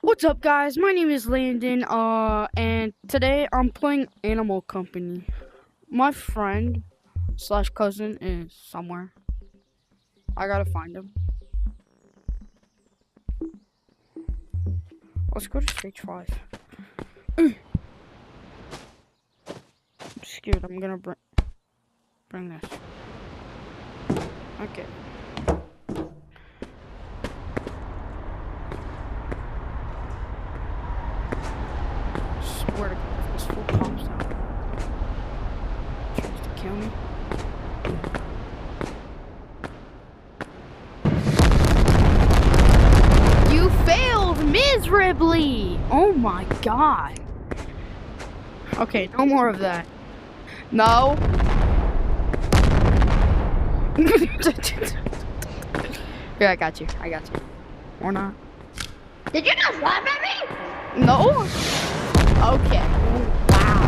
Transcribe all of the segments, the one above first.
What's up, guys? My name is Landon, and today I'm playing Animal Company. My friend slash cousin is somewhere. I gotta find him. Let's go to stage 5. I'm scared. I'm gonna bring this. Okay. Swear to God, if this fool pops out, tries to kill me. You failed miserably! Oh my God. Okay, no more of that. No. Here, I got you. Or not. Did you just laugh at me? No? Okay. Wow.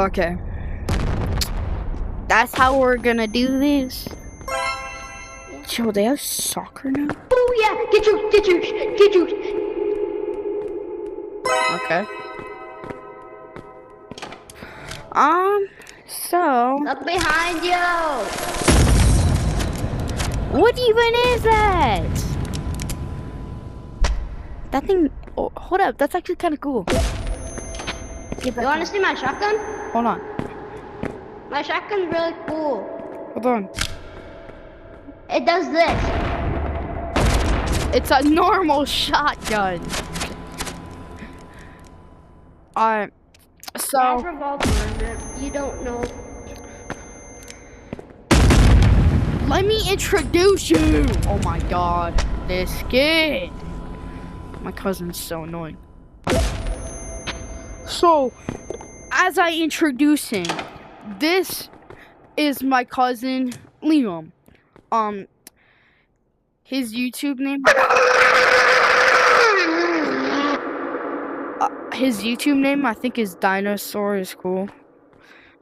Okay. That's how we're gonna do this. Yo, they have soccer now? Oh yeah, get you. Okay. So Up behind you. what even is that? That thing, oh, hold up, that's actually kind of cool. You wanna see my shotgun? Hold on. My shotgun's really cool. Hold on. It does this. It's a normal shotgun. Alright. So That's revolver. You don't know. let me introduce you. Oh my God, this kid. My cousin's so annoying. So, as I introduce him, this is my cousin Liam. His YouTube name. His YouTube name, I think, is Dinosaur is cool.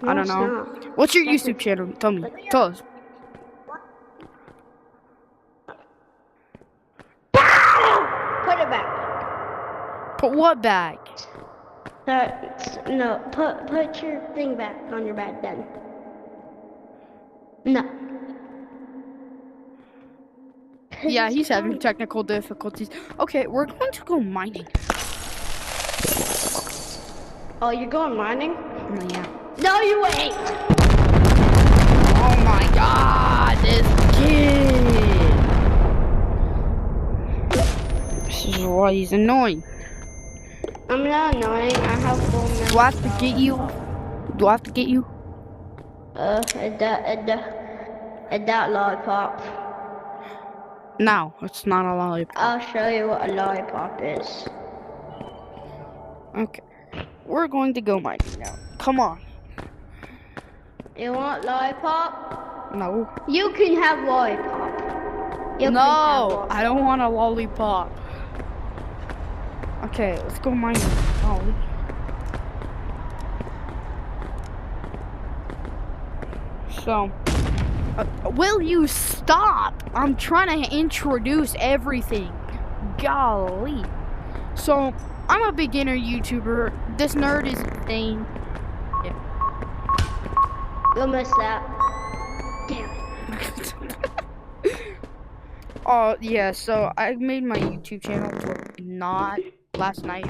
No, I don't it's know. not. What's your That's YouTube channel? Tell me. Tell us. Put it back. Put what back? No, put your thing back on your bed then. No. Yeah, he's having technical difficulties. Okay, we're going to go mining. Oh, you're going mining? Yeah. No, you ain't. Oh my God, this kid. This is why he's annoying. I'm not annoying. I have full memory. Do I have to get you? Do I have to get you? That lollipop. No, it's not a lollipop. I'll show you what a lollipop is. Okay. We're going to go mining now. Come on. You want lollipop? No. You can have lollipop. You can have No, lollipop. I don't want a lollipop. Okay, let's go mining. Oh. So, will you stop? I'm trying to introduce everything. Golly. So, I'm a beginner YouTuber. This nerd is insane. Yeah. You'll miss that. Damn it. Oh, yeah, so I made my YouTube channel not last night.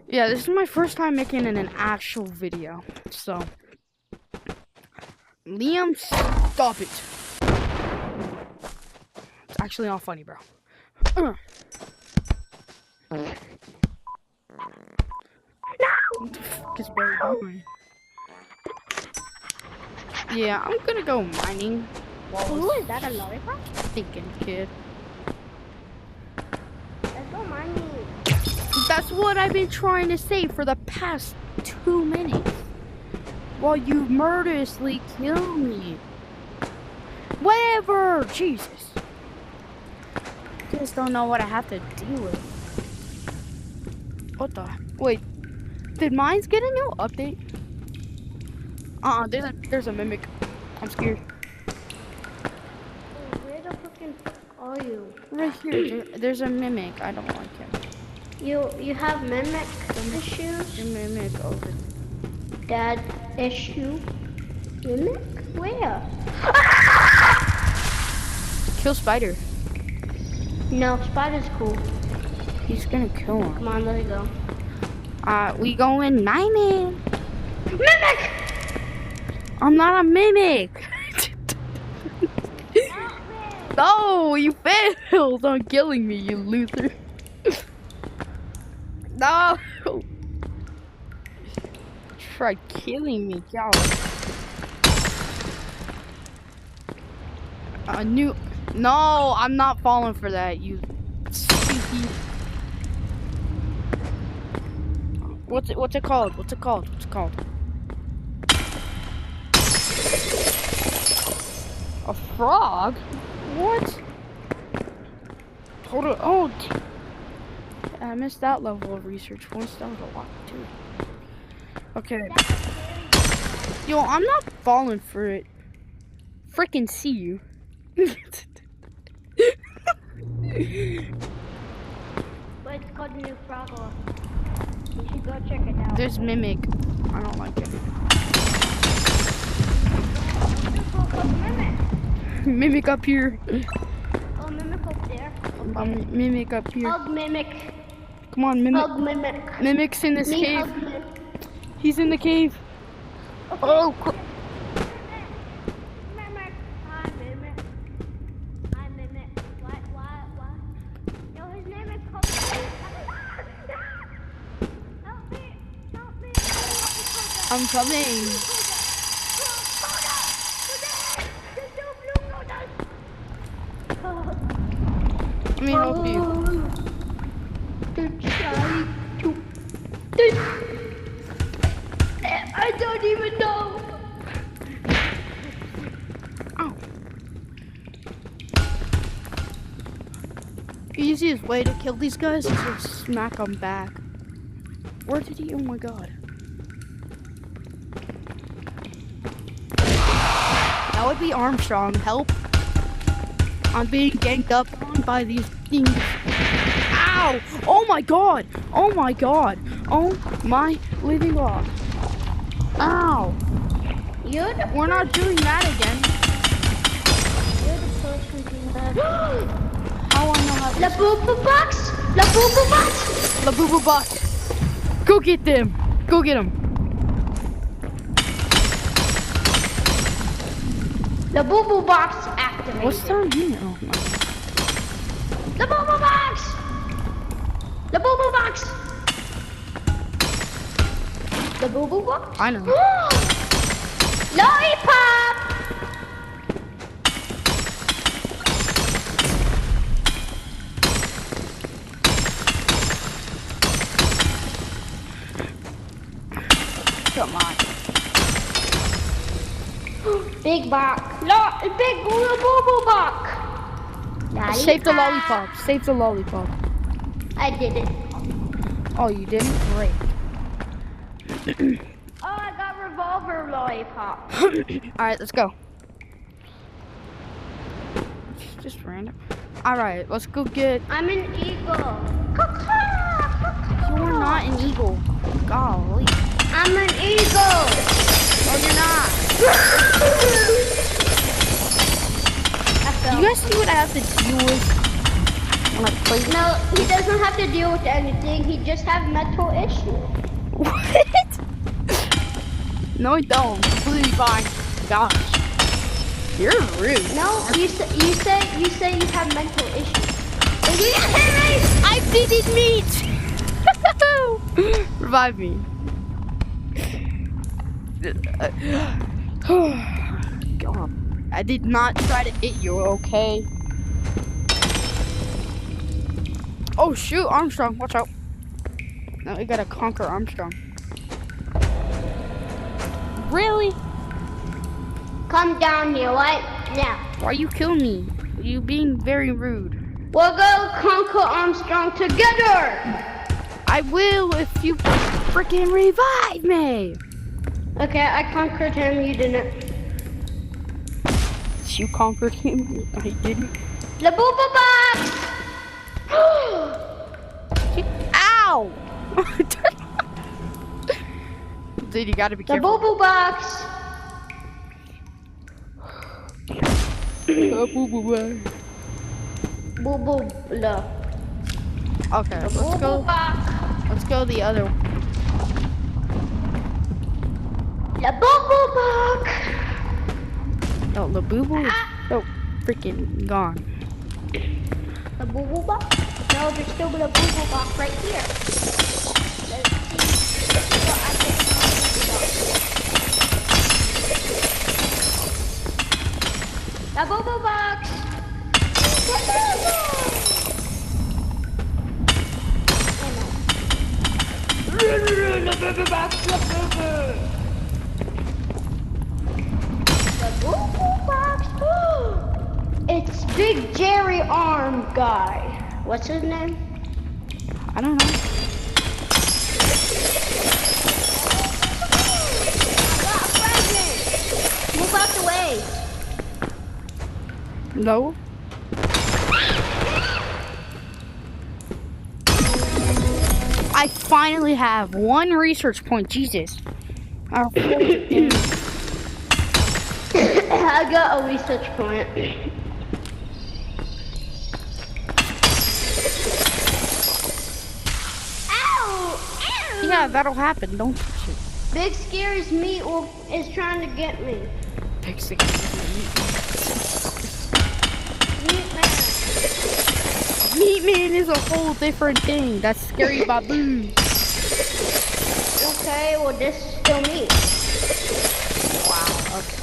Yeah, this is my first time making an actual video. So, Liam, stop it. It's actually not funny, bro. What the fuck is bro doing? Yeah, I'm gonna go mining. Ooh, is that a lollipop? Thinking, kid. Let's go mining. That's what I've been trying to say for the past 2 minutes. While you murderously kill me. Whatever! Jesus. Just don't know what I have to deal with. What the? Wait. Did mines get a new update? There's a mimic. I'm scared. Where the fuck Are you? Right here. There's a mimic. I don't like him. You have mimic issues? The mimic over. Dad issue? Mimic? Where? Kill Spider. No, Spider's cool. He's gonna kill him. Come on, let it go. We going 9-man. Mimic! I'm not a mimic. No, you failed on killing me, you loser. No. Try killing me, cow. No, I'm not falling for that, you stinky. What's it called? What's it called? What's it called? A frog? What? Hold on. Oh, I missed that level of research once. That was a lot too. Okay. Yo, I'm not falling for it. Freaking see you. But it's called New Froggle. You should go check it out. There's Mimic. I don't like it. Mimic. Mimic up here. Oh, Mimic up there. Okay. Mimic up here. Hug Mimic. Come on, Mimic. Hug Mimic. Mimic's in this Me cave. hug Mimic. He's in the cave. Okay. Oh, Mimic. Hi, Mimic. Hi, Mimic. What? Yo, his name is called Help me. Help me. I'm coming. Let me help you. I don't even know. Ow. Easiest way to kill these guys is to smack them back. Where did he? Oh my god. That would be Armstrong. Help. I'm being ganked up on by these things. Ow! Oh my god! Oh my god! Oh my living god! Ow! We're not doing that again. You're the person doing that. How I know how to... La Boo Box! La Boo Box! La Boo Boo Box! Go get them! Go get them! The Boo Boo Box activated. What's down here? Oh my. The Boo Boo Box! The Boo Boo Box! The Boo Boo Box? I know. Lollipop! Come on. Big box. Big Boo Boo Box. Save the lollipop. Save the lollipop. I did it. Oh, you didn't? Great. Oh, I got revolver lollipop. Alright, let's go. Just random. Alright, let's go get... I'm an eagle. You're not an eagle. Golly. I'm an eagle. Oh, you're not. You guys see what I have to deal with when I play? No, he doesn't have to deal with anything. He just has mental issues. What? No, I don't. Completely fine. Gosh. You're rude. No, you say you have mental issues. And you hit me! I didn't meet! Revive me. God. I did not try to hit you, okay? Oh shoot, Armstrong, watch out. Now we gotta conquer Armstrong. Really? Come down here right now. Why you kill me? You being very rude. We'll go conquer Armstrong together. I will if you freaking revive me. Okay, I conquered him. You didn't. you conquered him. I didn't. The Booba Box! Ow! Dude, you gotta be The careful. Boo Boo Box! Boo boo. Boo Boo Love. Okay, Boo let's Boo go. Box! Let's go the other one. The Boo Boo Box! Oh, the boo boo is so freaking gone. The Boo Boo Box? No, there's still a Boo Boo Box right here. Let's see what I can find. The Boo Boo Box! The Boo Boo! The Boo Boo Box! The Boo Boo! The Boo Boo Box? It's Big Jerry Arm Guy. What's his name? I don't know. I got a present. Move out the way. No. I finally have one research point. Jesus. I I got a research point. Ow! Ow! Yeah, that'll happen. Don't touch it. Big Scary's meat is trying to get me. Pick six. Meat man. Meat Man is a whole different thing. That's Scary Baboon. Okay, well this is still meat. Wow. Okay.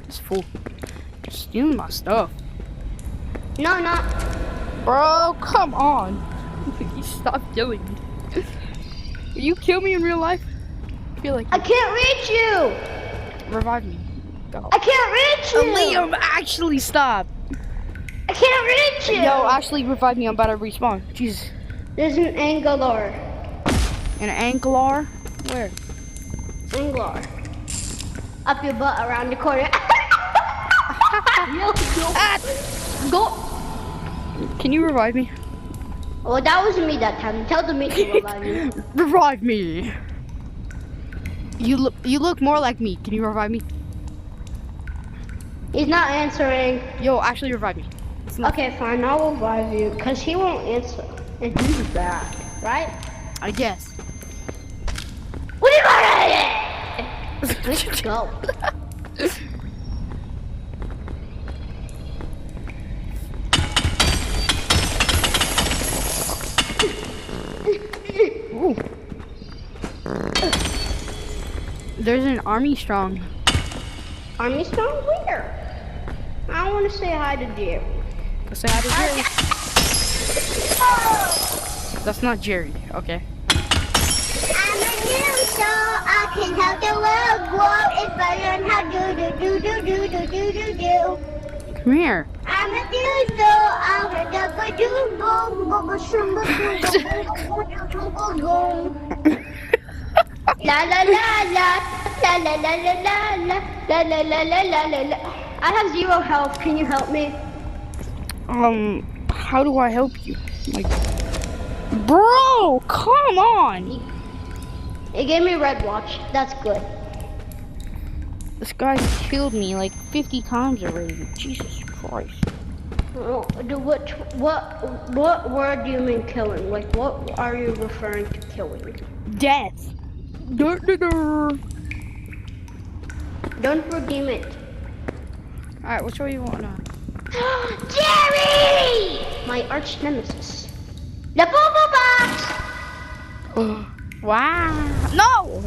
This fool stealing my stuff. No, not. Bro, come on. You stop killing me. You kill me in real life? I feel like I can't reach you. revive me. Go. I can't reach you. Liam, actually stop. I can't reach you. Yo, actually revive me. I'm about to respawn. Jesus. There's an Angler. An Anglar? Where? Angler. Up your butt around the corner. Ah! Go. Can you revive me? Oh, that wasn't me that time. Tell the meat to revive me. Revive me. You look more like me. Can you revive me? He's not answering. Yo, actually revive me. It's not, Okay, fine. I'll revive you because he won't answer. And he's back, right? I guess. What do you want? Let's go. Ooh. There's an army strong. Army strong where? I want to say hi to Jerry. Go say hi to Jerry. That's not Jerry. Okay. I'm a new soul. I can help the world grow if I learn how to do. Come here. I'm a new soul. I'm a double boom boom boom. La la la la la la la la la la la la la la la la. I have 0 health. Can you help me? How do I help you? Like, bro, come on. It gave me red watch. That's good. This guy's killed me like 50 times already. Jesus Christ. What word do you mean killing? Like, what are you referring to killing? Death. Dur, dur, dur. Don't redeem it. Alright, which way you want now? Jerry! My arch nemesis. The Boo Boo Box! Wow. No!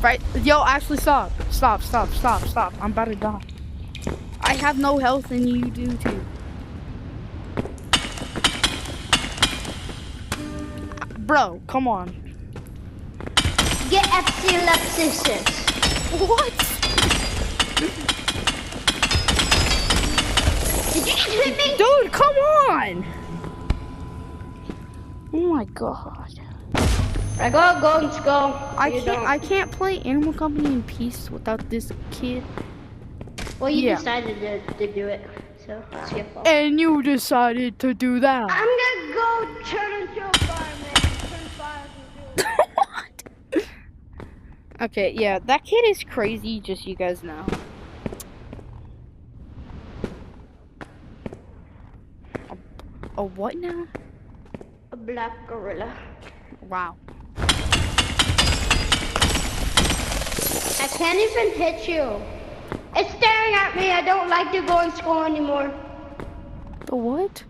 Right. Yo, actually stop. Stop. I'm about to die. I have no health and you do too. Bro, come on. Get epilepsis. What? Did you just hit me? Dude, come on! Oh my god. I gotta go in school. I can't play Animal Company in peace without this kid. Well, you Yeah. decided to do it, so it's your fault. And you decided to do that. I'm gonna go turn into a fireman. Turn fires into What? Okay, yeah, that kid is crazy, just you guys know. A what now? a black gorilla. Wow. I can't even hit you. It's staring at me. I don't like to go in school anymore. The what?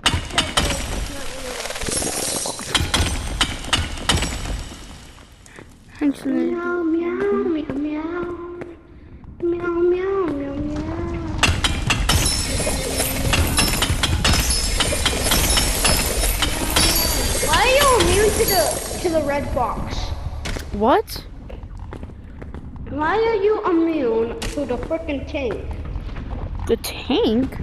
Actually, Meow, meow, meow, meow. Meow, meow, meow, meow. Why are you immune to the red fox? what? Why are you immune to the freaking tank? The tank?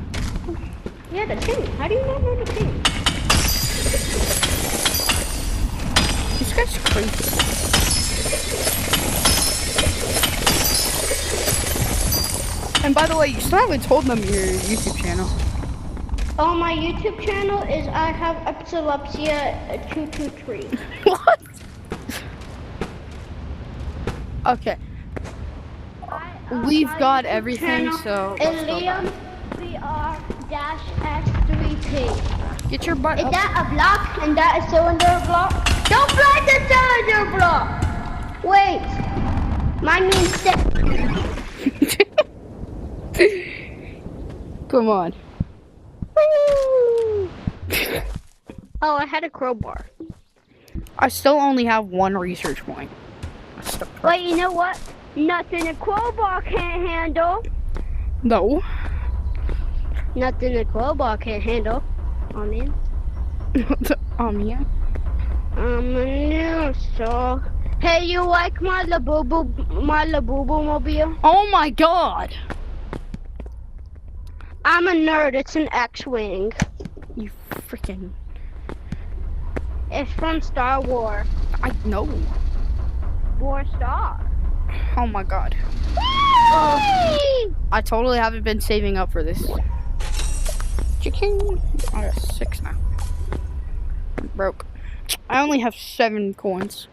Yeah, the tank. How do you not know the tank? This guy's crazy. And by the way, you still haven't told them your YouTube channel. Oh, my YouTube channel is I have epilepsia 223. What? Okay. We've got everything, so let's go back. Liam VR-X3P. Get your butt Is up. that a block and that a cylinder block? Don't break the cylinder block! Wait. Mine means Come on. Woo! Oh, I had a crowbar. I still only have one research point. Wait, you know what? Nothing a crowbar can't handle. No. Nothing a crowbar can't handle. Oh, man. Yeah. Yeah, so. Hey, you like my Labubu mobile? Oh my god. I'm a nerd. It's an X-Wing. You freaking. It's from Star Wars. I know. War Star. Oh my god. Whee! I totally haven't been saving up for this. Chicken. I got 6 now. I'm broke. I only have 7 coins.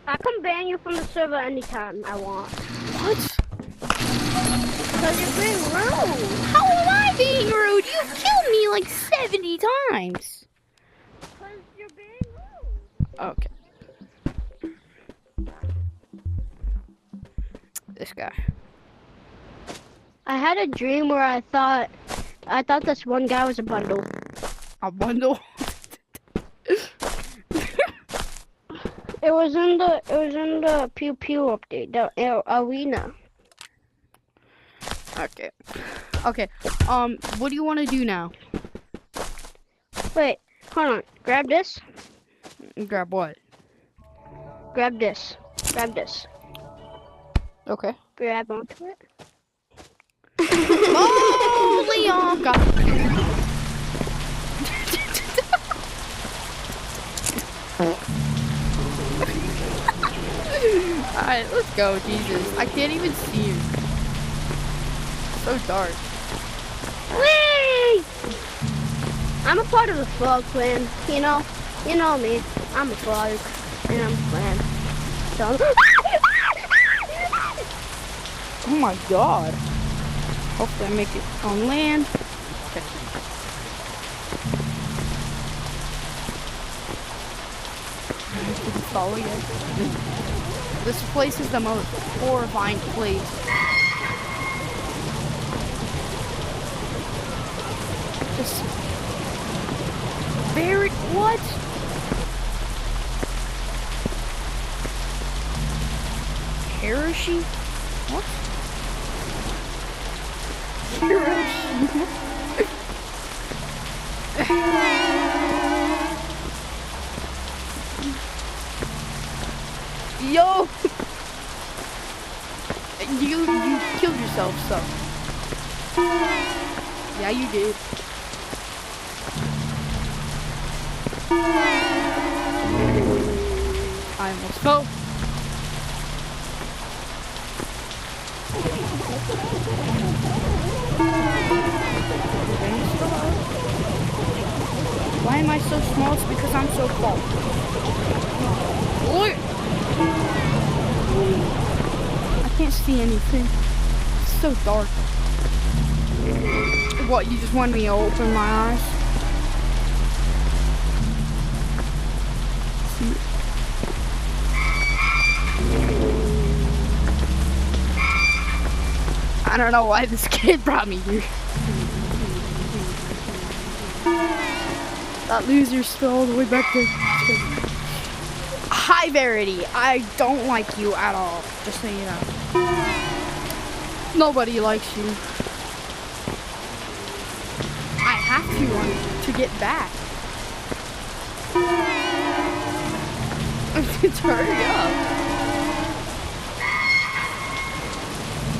I can ban you from the server anytime I want. What? Because you're being rude. How am I being rude? You've killed me like 70 times. Because you're being rude. Okay. This guy. I had a dream where I thought this one guy was a bundle. A bundle? It was in the Pew Pew update, the arena. Okay. Okay. What do you want to do now? Wait, hold on. Grab this. Grab what? Grab this. Grab this. Okay. Grab onto it. Oh, Leon! Got Alright, let's go, Jesus. I can't even see you. So dark. Whee! I'm a part of the Frog Clan, you know me. I'm a frog, and I'm a clan. So Oh my god. Hopefully I make it on land. Okay. Follow you. This place is the most horrifying place. Just very what? Hiroshi? What? Yo! You killed yourself, so. Yeah, you did. I almost fell. Why am I so small? It's because I'm so tall. Look! I can't see anything. It's so dark. What, you just want me to open my eyes? I don't know why this kid brought me here. That loser's still all the way back there. Hi, Verity. I don't like you at all. Just so you know. Nobody likes you. I have to get back. Let's hurry up.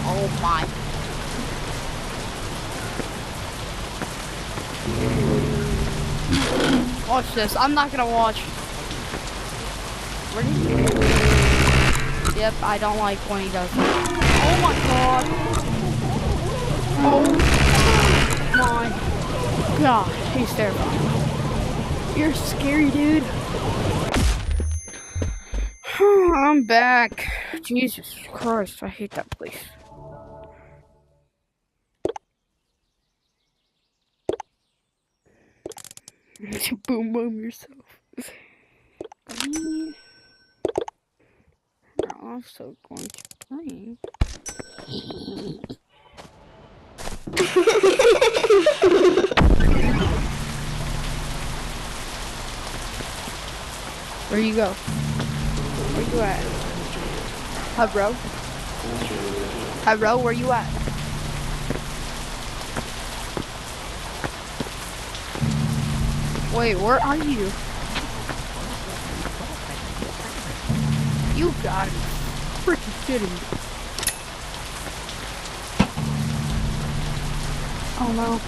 Oh my. Watch this. I'm not gonna watch. Ready? Yep, I don't like when he does that. Oh my god. Oh my god. He's terrifying. You're scary, dude. I'm back. Jesus Christ, I hate that place. Boom boom yourself. We're also going to play. Where you go? Where you at? Hi, bro. Hi, bro. Where you at? Wait, where are you? You got it. Freaking kidding me. Oh no.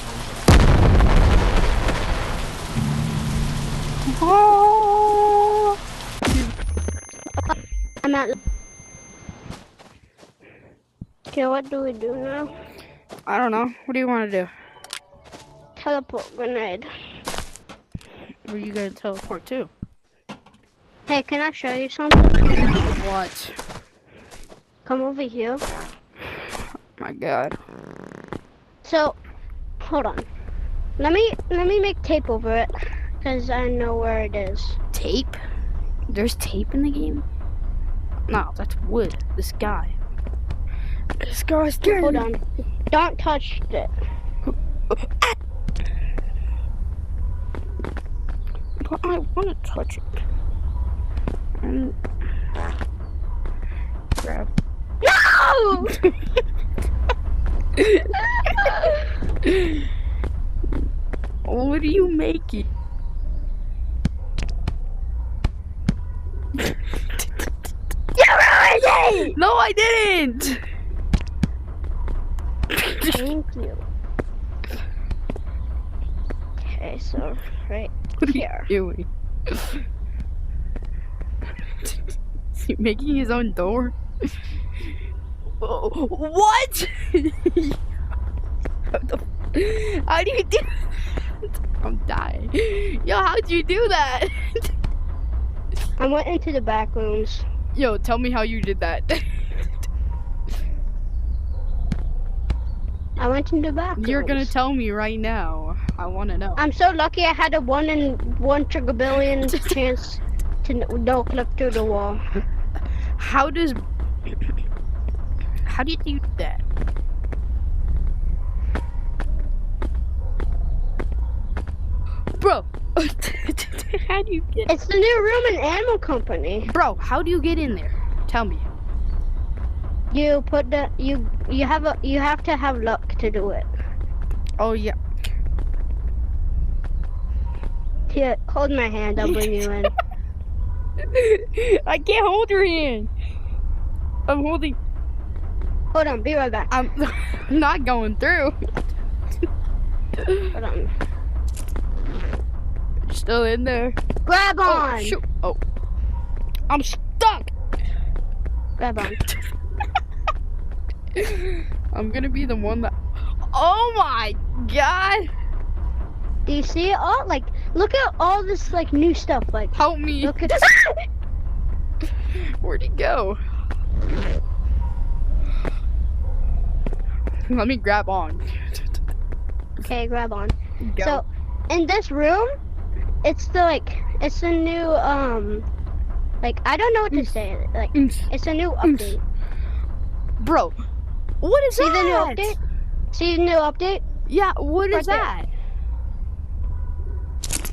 Oh! I'm at. Okay, what do we do now? I don't know. What do you want to do? Teleport grenade. Where are you gonna teleport to? Hey, can I show you something? What? Come over here. My God. So, hold on. Let me make tape over it, cause I know where it is. Tape? There's tape in the game? No, that's wood. This guy. This guy's scared. Hold on. Don't touch it. But I want to touch it. And grab. No! What are you making? You ruined it! No, I didn't! Thank you. Okay, so right What are here. you doing? Is he making his own door? Oh, what? How do you do that? I'm dying. Yo, how'd you do that? I went into the back rooms. Yo, tell me how you did that. I went into the back You're gonna rooms. tell me right now. I wanna know. I'm so lucky I had a 1 in 1 trillion chance to no clip through the wall. How do you do that? Bro, how do you get? It's the new room in Animal Company. Bro, how do you get in there? Tell me. You put the you have to have luck to do it. Oh yeah. Here, hold my hand. I'll bring you in. I can't hold your hand. I'm holding. Hold on. Be right back. I'm not going through. Hold on. You're still in there. Grab Oh on. shoot! Oh, I'm stuck. Grab on. I'm gonna be the one that. Oh my god! Do you see it all? Like, look at all this like new stuff. Like, Help me! look at. Where'd he go? Let me grab on. Okay, grab on. Go. So, in this room, it's the new like I don't know what to say. Like, it's a new update. Bro, what is See that? the new update? See the new update? Yeah, what is Right there. that?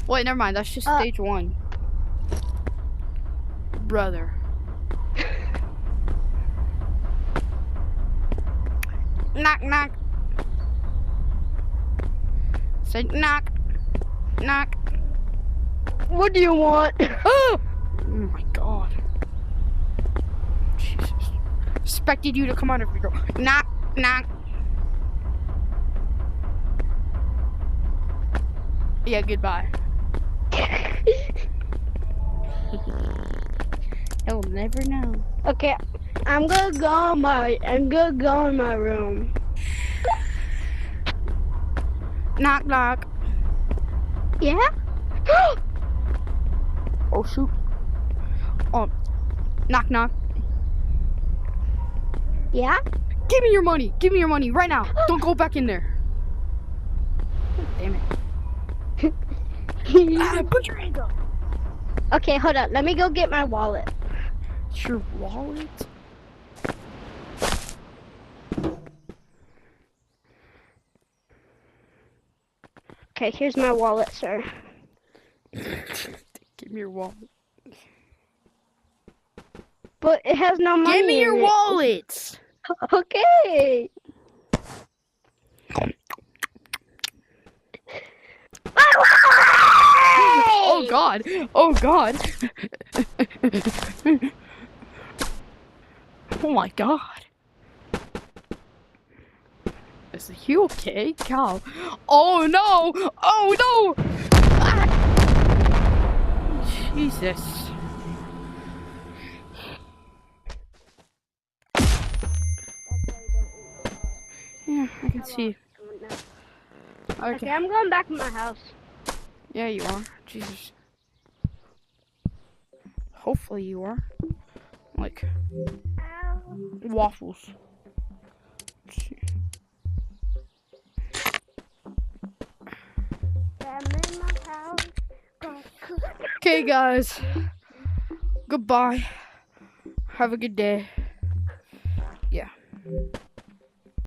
Wait, never mind. That's just stage 1. Brother. Knock, knock. Say knock, knock. What do you want? Oh my god. Jesus. Expected you to come out of your door. Knock, knock. Yeah, goodbye. He'll never know. Okay, I'm gonna go in my room. Knock, knock. Yeah? Oh shoot. Oh, knock, knock. Yeah? Give me your money. Give me your money right now. Don't go back in there. Damn it. Put your hands up. Okay, hold on. Let me go get my wallet. It's your wallet? Okay, here's my wallet, sir. Give me your wallet. But it has no money. Give me your in it. wallet. Okay. Oh god. Oh god. Oh my god. Is he okay? Cow. Oh no! Oh no! Ah! Jesus. Yeah, I can see. Okay, I'm going back to my house. Yeah, you are. Jesus. Hopefully you are. Like waffles. Let's see. Okay, guys. Goodbye. Have a good day.